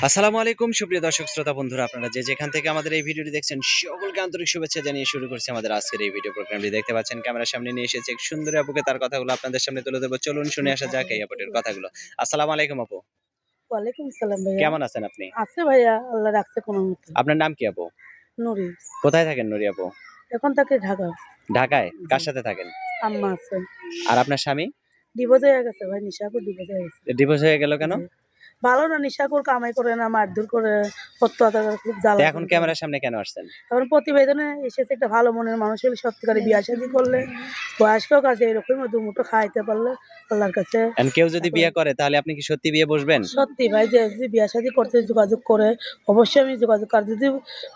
আসসালামু আলাইকুম সুপ্রিয় দর্শক শ্রোতা বন্ধুরা, আপনারা যে যেখান থেকে আমাদের এই ভিডিওটি দেখছেন সকলকে আন্তরিক শুভেচ্ছা জানিয়ে শুরু করছি আমাদের আজকের এই ভিডিও প্রোগ্রামটি। দেখতে পাচ্ছেন ক্যামেরার সামনে নিয়ে এসেছে এক সুন্দরী আপুকে, তার কথাগুলো আপনাদের সামনে তুলে ধরবো। চলুন শুনে আসা যাক এই আপুটির কথাগুলো। আসসালামু আলাইকুম আপু, ওয়ালাইকুম সালাম ভাইয়া। কেমন আছেন আপনি? আছে ভাইয়া, আল্লাহ রাখছে কোনমতে। আপনার নাম কি আপু? নুরি। কোথায় থাকেন নুরি আপু? এখন থাকি ঢাকা। ঢাকায়? জি। কার সাথে থাকেন? আম্মা আছে। আর আপনার স্বামী? ডিভোর্স হয়ে গেছে ভাই, নিশাপুর ডিভোর্স হয়ে গেছে। ডিভোর্স হয়ে গেল কেন? জি। ভালো না, নিশাকুর কামাই করে না, মারধর করে, অত্যাচার করে, খুব তো জ্বালা এখন যন্ত্রণা। ক্যামেরার সামনে কেন আসছেন? এখন প্রতিবেদনে এসেছে একটা ভালো মনের মানুষ হলে সত্যিকারে বিয়া শাদী করলে বয়স্ক কাছে এরকম দুমুঠো খাইতে পারলে আল্লাহর কাছে। এখন কেউ যদি বিয়ে করে তাহলে আপনি কি সত্যি বিয়ে বসবেন? সত্যি ভাই, যে যদি বিয়া শাদী করতে যোগাযোগ করে অবশ্যই আমি যোগাযোগ করি। যদি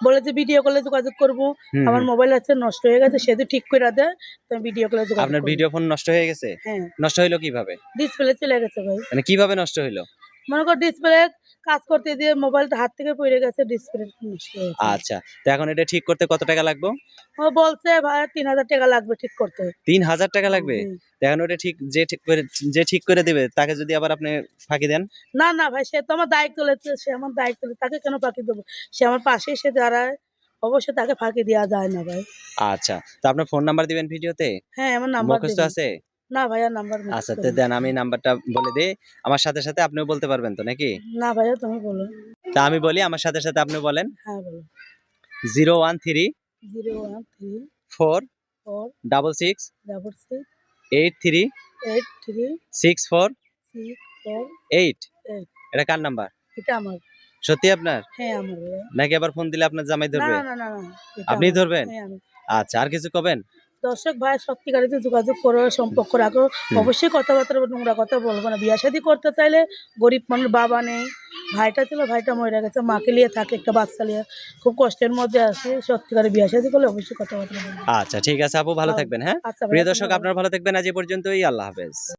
বলে যে ভিডিও কলে যোগাযোগ করব, হুম আমার হুম। মোবাইল আছে নষ্ট হয়ে গেছে, সে যদি ঠিক করে দেয় তো আমি ভিডিও কলে যোগাযোগ আপনার করব। ভিডিও ফোন নষ্ট হয়ে গেছে? হ্যাঁ, নষ্ট হইলো কিভাবে? ডিসপ্লে চলে গেছে ভাই। মানে কিভাবে নষ্ট হইলো? মনে কর ডিসপ্লে কাজ করতে দিয়ে মোবাইলটা হাত থেকে পড়ে গেছে, ডিসপ্লে নষ্ট হয়ে গেছে। আচ্ছা। তো এখন এটা ঠিক করতে কত টাকা লাগবে? ও বলছে ভাই ৩,০০০ টাকা লাগবে ঠিক করতে। ৩,০০০ টাকা লাগবে? জি। তো এখন ওটা ঠিক করে দিবে তাকে যদি আবার আপনি ফাঁকি দেন? না, না ভাই, সে তো আমার দায়িত্ব নিচ্ছে, সে আমার দায়িত্ব নিচ্ছে, তাকে কেন ফাঁকি দেবো? সে আমার পাশে এসে দাঁড়ায়, অবশ্যই তাকে ফাঁকি দেওয়া যায় না ভাই। আচ্ছা। তো আপনার ফোন নাম্বার দিবেন ভিডিওতে? হ্যাঁ, আমার নাম্বার মুখস্থ দিবেন। আছে? না ভাইয়া, নাম্বার আচ্ছা মুখস্থ তো নেই। দেন, আমি নাম্বারটা বলে দেই। আমার সাথে, সাথে আপনিও বলতে পারবেন তো নাকি? না ভাইয়া, তুমি বলো। তা আমি বলি, আমার সাথে, সাথে আপনি বলেন। হ্যাঁ, বলো। 013 013 4 4 66 66 83 83 64 64 8। 8। এটা কার নাম্বার? এটা আমার। সত্যি আপনার? হ্যাঁ, আমার ভাইয়া। নাকি আবার ফোন দিলে আপনার জামাই না, ধরবে? না, না, না, না, এটা আপনিই আমার। ধরবেন? হ্যাঁ, আমি। আচ্ছা, আর কিছু কবেন? দর্শক ভাই, সত্যিকারের যে যোগাযোগ করো, সম্পর্ক রাখো। হুম। অবশ্যই কথাবার্তা নোংরা কথা বলবো না। বিয়া শাদী করতে চাইলে, গরিব মানুষ, বাবা নেই, ভাইটা ছিল, ভাইটা মরে গেছে, মাকে নিয়ে থাকে, একটা বাচ্চা নিয়ে খুব কষ্টের মধ্যে আছে। সত্যিকারে বিয়া শাদী করলে অবশ্যই কথাবার্তা বলবো। আচ্ছা ঠিক আছে আপু, ভালো থাকবেন, হ্যাঁ? আচ্ছা প্রিয় ভাইয়া, দর্শক তুমি ভালো। আপনারা ভালো থাকবেন। আজ এ পর্যন্তই। আল্লাহ হাফেজ।